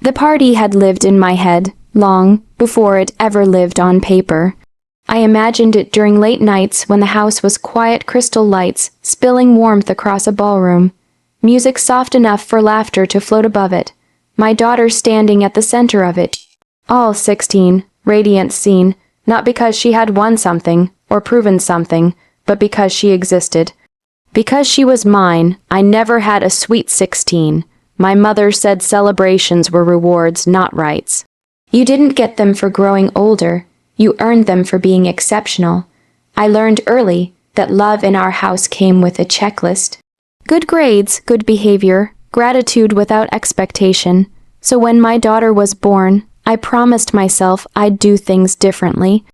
The party had lived in my head, long before it ever lived on paper. I imagined it during late nights when the house was quiet crystal lights spilling warmth across a ballroom, music soft enough for laughter to float above it, my daughter standing at the center of it, all 16, radiant scene, not because she had won something or proven something, but because she existed. Because she was mine, I never had a sweet 16. My mother said celebrations were rewards, not rights. You didn't get them for growing older. You earned them for being exceptional. I learned early that love in our house came with a checklist. Good grades, good behavior, gratitude without expectation. So when my daughter was born, I promised myself I'd do things differently.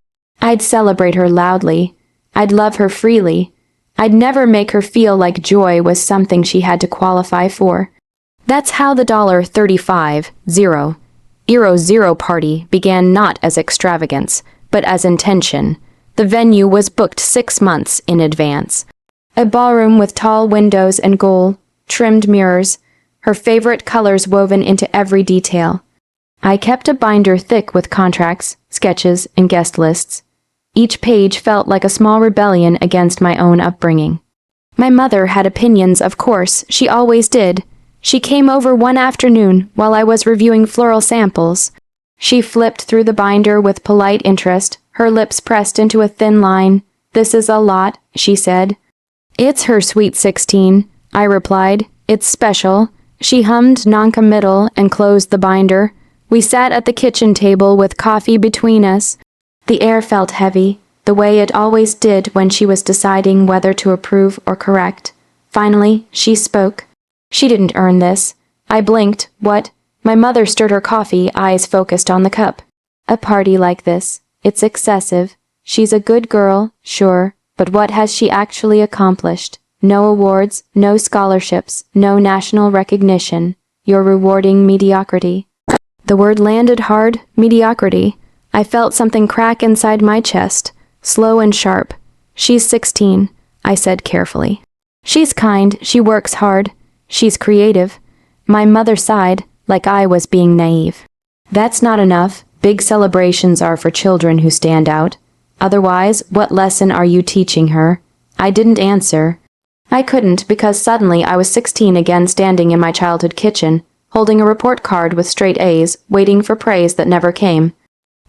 I'd celebrate her loudly. I'd love her freely. I'd never make her feel like joy was something she had to qualify for. That's how the $35,000 party began, not as extravagance, but as intention. The venue was booked 6 months in advance. A ballroom with tall windows and gold-trimmed mirrors, her favorite colors woven into every detail. I kept a binder thick with contracts, sketches, and guest lists. Each page felt like a small rebellion against my own upbringing. My mother had opinions, of course, she always did. She came over one afternoon while I was reviewing floral samples. She flipped through the binder with polite interest, her lips pressed into a thin line. "This is a lot," she said. "It's her sweet 16, I replied. "It's special." She hummed noncommittal and closed the binder. We sat at the kitchen table with coffee between us. The air felt heavy, the way it always did when she was deciding whether to approve or correct. Finally, she spoke. She didn't earn this. I blinked. What? My mother stirred her coffee, eyes focused on the cup. A party like this. It's excessive. She's a good girl, sure, but what has she actually accomplished? No awards, no scholarships, no national recognition. You're rewarding mediocrity. The word landed hard, mediocrity. I felt something crack inside my chest, slow and sharp. She's 16, I said carefully. She's kind, she works hard. She's creative. My mother sighed, like I was being naive. That's not enough. Big celebrations are for children who stand out. Otherwise, what lesson are you teaching her? I didn't answer. I couldn't because suddenly I was 16 again, standing in my childhood kitchen, holding a report card with straight A's, waiting for praise that never came.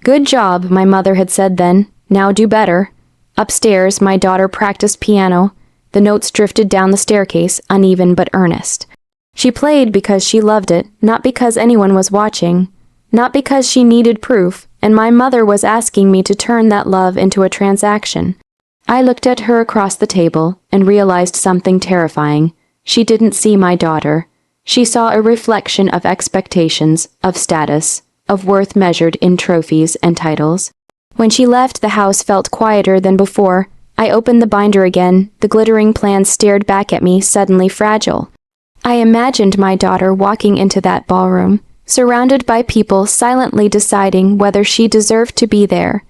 Good job, my mother had said then. Now do better. Upstairs, my daughter practiced piano. The notes drifted down the staircase, uneven but earnest. She played because she loved it, not because anyone was watching, not because she needed proof, and my mother was asking me to turn that love into a transaction. I looked at her across the table and realized something terrifying. She didn't see my daughter. She saw a reflection of expectations, of status, of worth measured in trophies and titles. When she left, the house felt quieter than before. I opened the binder again. The glittering plans stared back at me, suddenly fragile. I imagined my daughter walking into that ballroom, surrounded by people silently deciding whether she deserved to be there.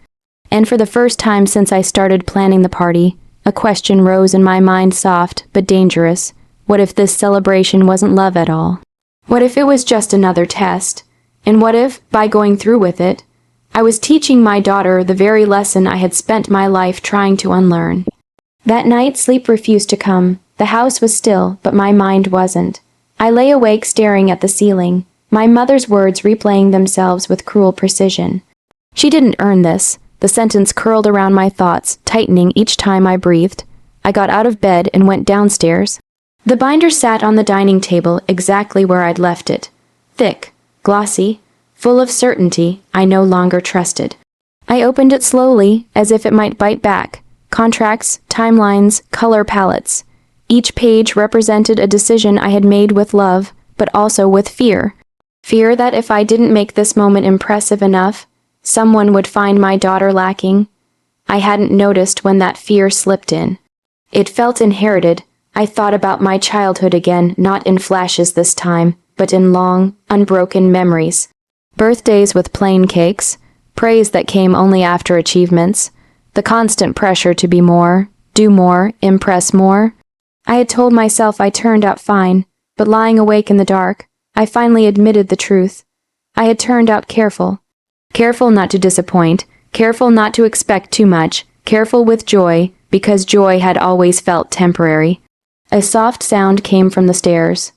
And for the first time since I started planning the party, a question rose in my mind, soft but dangerous. What if this celebration wasn't love at all? What if it was just another test? And what if, by going through with it, I was teaching my daughter the very lesson I had spent my life trying to unlearn? That night, sleep refused to come. The house was still, but my mind wasn't. I lay awake staring at the ceiling, my mother's words replaying themselves with cruel precision. She didn't earn this. The sentence curled around my thoughts, tightening each time I breathed. I got out of bed and went downstairs. The binder sat on the dining table exactly where I'd left it. Thick, glossy, full of certainty I no longer trusted. I opened it slowly, as if it might bite back. Contracts, timelines, color palettes. Each page represented a decision I had made with love, but also with fear. Fear that if I didn't make this moment impressive enough, someone would find my daughter lacking. I hadn't noticed when that fear slipped in. It felt inherited. I thought about my childhood again, not in flashes this time, but in long, unbroken memories. Birthdays with plain cakes, praise that came only after achievements, the constant pressure to be more, do more, impress more. I had told myself I turned out fine, but lying awake in the dark, I finally admitted the truth. I had turned out careful. Careful not to disappoint, careful not to expect too much, careful with joy, because joy had always felt temporary. A soft sound came from the stairs.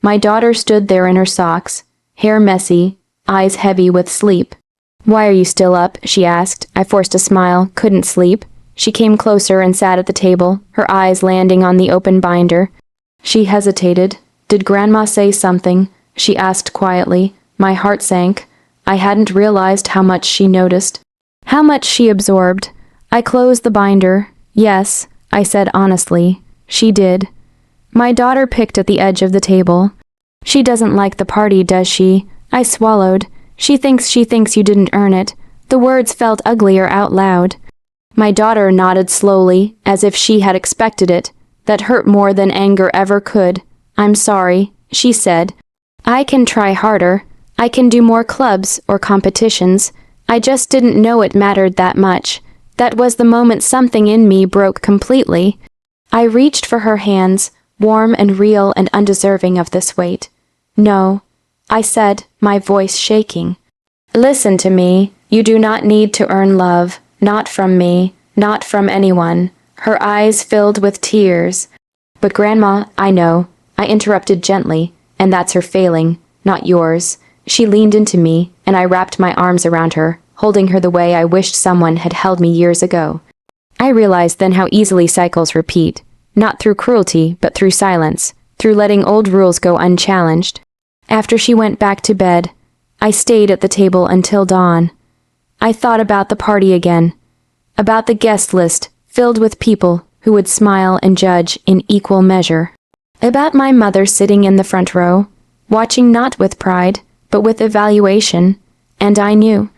My daughter stood there in her socks, hair messy, eyes heavy with sleep. "Why are you still up?" she asked. I forced a smile. "Couldn't sleep." She came closer and sat at the table, her eyes landing on the open binder. She hesitated. "Did Grandma say something?" she asked quietly. My heart sank. I hadn't realized how much she noticed, how much she absorbed. I closed the binder. "Yes," I said honestly. "She did." My daughter picked at the edge of the table. "She doesn't like the party, does she?" I swallowed. She thinks you didn't earn it." The words felt uglier out loud. My daughter nodded slowly, as if she had expected it. That hurt more than anger ever could. "I'm sorry," she said. "I can try harder. I can do more clubs or competitions. I just didn't know it mattered that much." That was the moment something in me broke completely. I reached for her hands, warm and real and undeserving of this weight. "No," I said, my voice shaking. "Listen to me. You do not need to earn love. Not from me. Not from anyone." Her eyes filled with tears. "But Grandma, I know," I interrupted gently, "and that's her failing, not yours." She leaned into me, and I wrapped my arms around her, holding her the way I wished someone had held me years ago. I realized then how easily cycles repeat, not through cruelty, but through silence, through letting old rules go unchallenged. After she went back to bed, I stayed at the table until dawn. I thought about the party again, about the guest list filled with people who would smile and judge in equal measure, about my mother sitting in the front row, watching not with pride, but with evaluation, and I knew,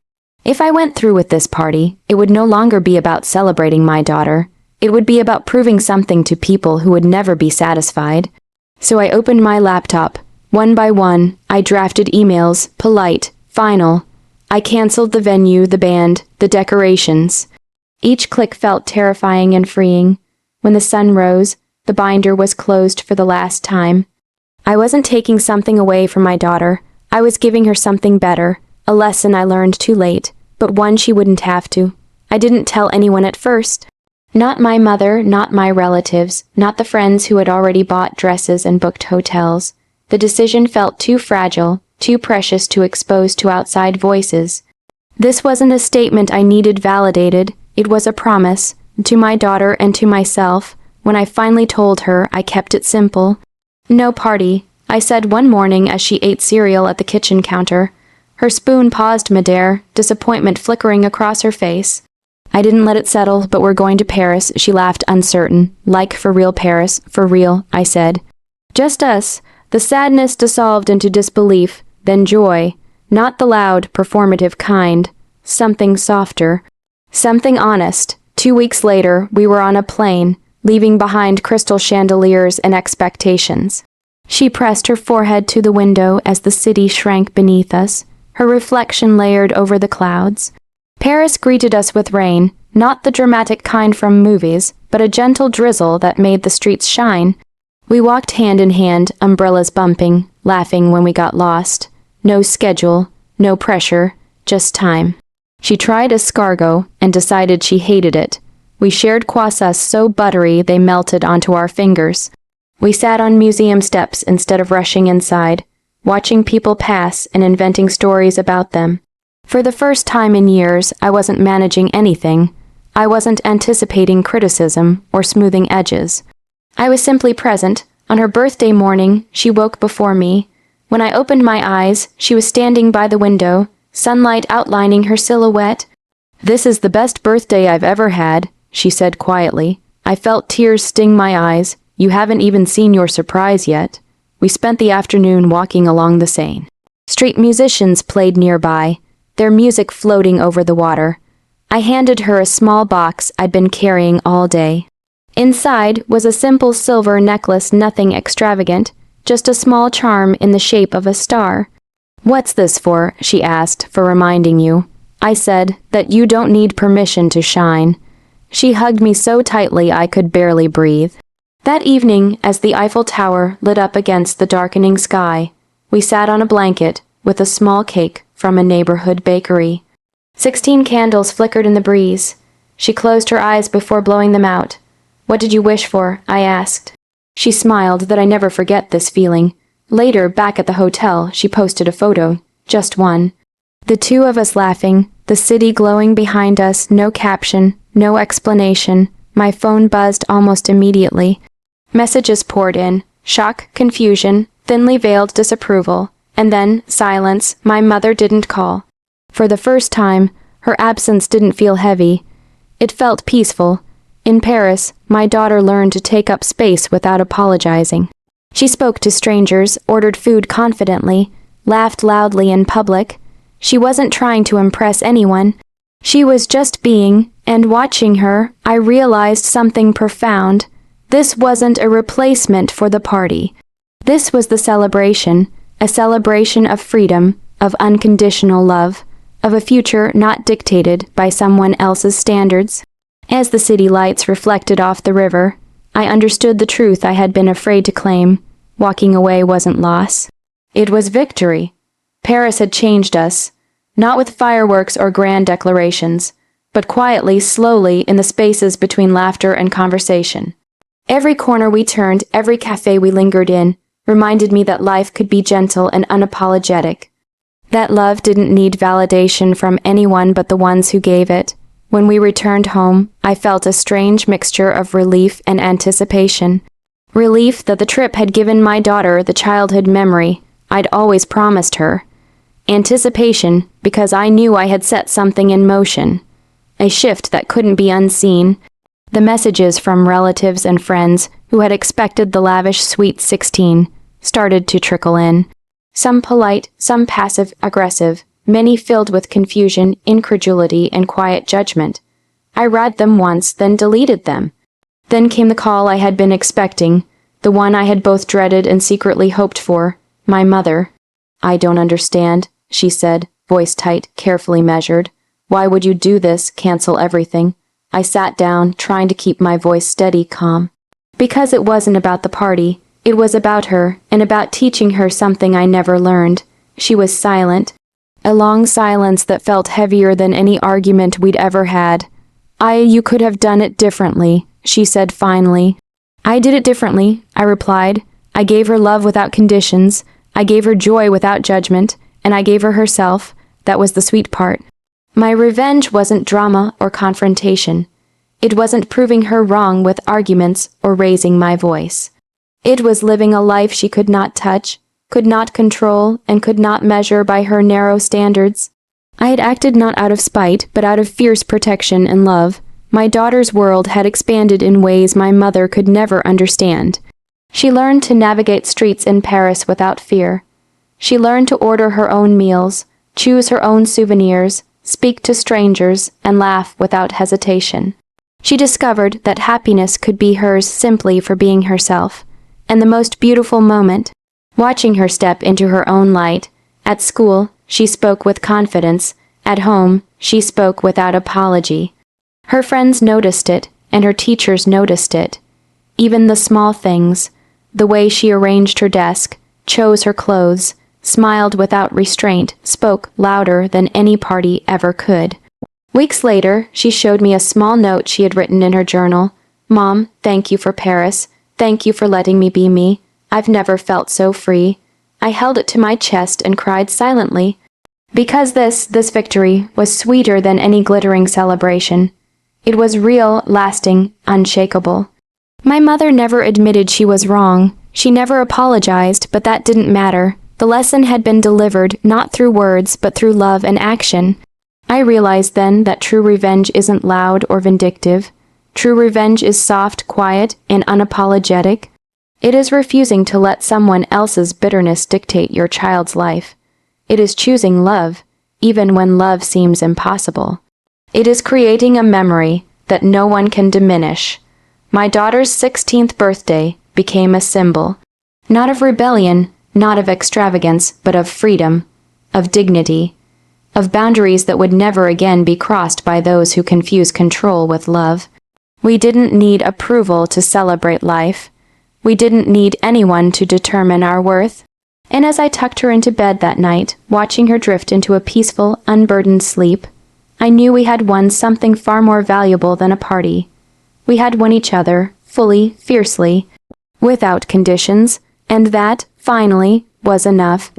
if I went through with this party, it would no longer be about celebrating my daughter. It would be about proving something to people who would never be satisfied. So I opened my laptop. One by one, I drafted emails, polite, final. I canceled the venue, the band, the decorations. Each click felt terrifying and freeing. When the sun rose, the binder was closed for the last time. I wasn't taking something away from my daughter. I was giving her something better, a lesson I learned too late, but one she wouldn't have to. I didn't tell anyone at first. Not my mother, not my relatives, not the friends who had already bought dresses and booked hotels. The decision felt too fragile, too precious to expose to outside voices. This wasn't a statement I needed validated. It was a promise, to my daughter and to myself. When I finally told her, I kept it simple. "No party," I said one morning as she ate cereal at the kitchen counter. Her spoon paused midair, disappointment flickering across her face. "I didn't let it settle, but we're going to Paris," she laughed uncertain. "Like for real Paris, for real," I said. "Just us." The sadness dissolved into disbelief, then joy. Not the loud, performative kind. Something softer. Something honest. 2 weeks later, we were on a plane, leaving behind crystal chandeliers and expectations. She pressed her forehead to the window as the city shrank beneath us, her reflection layered over the clouds. Paris greeted us with rain, not the dramatic kind from movies, but a gentle drizzle that made the streets shine. We walked hand in hand, umbrellas bumping, laughing when we got lost. No schedule, no pressure, just time. She tried escargot and decided she hated it. We shared croissants so buttery they melted onto our fingers. We sat on museum steps instead of rushing inside, watching people pass and inventing stories about them. For the first time in years, I wasn't managing anything. I wasn't anticipating criticism or smoothing edges. I was simply present. On her birthday morning, she woke before me. When I opened my eyes, she was standing by the window, sunlight outlining her silhouette. "This is the best birthday I've ever had," she said quietly. I felt tears sting my eyes. "You haven't even seen your surprise yet." We spent the afternoon walking along the Seine. Street musicians played nearby, their music floating over the water. I handed her a small box I'd been carrying all day. Inside was a simple silver necklace, nothing extravagant, just a small charm in the shape of a star. "What's this for?" she asked. "For reminding you." I said, "That you don't need permission to shine." She hugged me so tightly I could barely breathe. That evening, as the Eiffel Tower lit up against the darkening sky, we sat on a blanket with a small cake from a neighborhood bakery. 16 candles flickered in the breeze. She closed her eyes before blowing them out. "What did you wish for?" I asked. She smiled that I never forget this feeling. Later, back at the hotel, she posted a photo, just one. The two of us laughing, the city glowing behind us, no caption, no explanation. My phone buzzed almost immediately. Messages poured in, shock, confusion, thinly veiled disapproval, and then silence. My mother didn't call. For the first time, her absence didn't feel heavy. It felt peaceful. In Paris, my daughter learned to take up space without apologizing. She spoke to strangers, ordered food confidently, laughed loudly in public. She wasn't trying to impress anyone. She was just being, and watching her, I realized something profound. This wasn't a replacement for the party. This was the celebration, a celebration of freedom, of unconditional love, of a future not dictated by someone else's standards. As the city lights reflected off the river, I understood the truth I had been afraid to claim. Walking away wasn't loss. It was victory. Paris had changed us, not with fireworks or grand declarations, but quietly, slowly, in the spaces between laughter and conversation. Every corner we turned, every cafe we lingered in, reminded me that life could be gentle and unapologetic. That love didn't need validation from anyone but the ones who gave it. When we returned home, I felt a strange mixture of relief and anticipation. Relief that the trip had given my daughter the childhood memory I'd always promised her. Anticipation because I knew I had set something in motion. A shift that couldn't be unseen. The messages from relatives and friends who had expected the lavish sweet 16 started to trickle in. Some polite, some passive-aggressive, many filled with confusion, incredulity, and quiet judgment. I read them once, then deleted them. Then came the call I had been expecting, the one I had both dreaded and secretly hoped for, my mother. "I don't understand," she said, voice tight, carefully measured. "Why would you do this, cancel everything?" I sat down, trying to keep my voice steady, calm. Because it wasn't about the party. It was about her, and about teaching her something I never learned. She was silent. A long silence that felt heavier than any argument we'd ever had. You could have done it differently," she said finally. "I did it differently," I replied. "I gave her love without conditions. I gave her joy without judgment, and I gave her herself. That was the sweet part. My revenge wasn't drama or confrontation. It wasn't proving her wrong with arguments or raising my voice. It was living a life she could not touch, could not control, and could not measure by her narrow standards. I had acted not out of spite, but out of fierce protection and love. My daughter's world had expanded in ways my mother could never understand. She learned to navigate streets in Paris without fear. She learned to order her own meals, choose her own souvenirs, speak to strangers, and laugh without hesitation. She discovered that happiness could be hers simply for being herself. And the most beautiful moment, watching her step into her own light. At school, she spoke with confidence. At home, she spoke without apology. Her friends noticed it, and her teachers noticed it. Even the small things, the way she arranged her desk, chose her clothes, smiled without restraint, spoke louder than any party ever could. Weeks later, she showed me a small note she had written in her journal. "Mom, thank you for Paris. Thank you for letting me be me. I've never felt so free." I held it to my chest and cried silently. Because this victory was sweeter than any glittering celebration. It was real, lasting, unshakable. My mother never admitted she was wrong. She never apologized, but that didn't matter. The lesson had been delivered not through words, but through love and action. I realized then that true revenge isn't loud or vindictive. True revenge is soft, quiet, and unapologetic. It is refusing to let someone else's bitterness dictate your child's life. It is choosing love, even when love seems impossible. It is creating a memory that no one can diminish. My daughter's 16th birthday became a symbol, not of rebellion, not of extravagance, but of freedom, of dignity, of boundaries that would never again be crossed by those who confuse control with love. We didn't need approval to celebrate life. We didn't need anyone to determine our worth. And as I tucked her into bed that night, watching her drift into a peaceful, unburdened sleep, I knew we had won something far more valuable than a party. We had won each other, fully, fiercely, without conditions, and that, finally, was enough.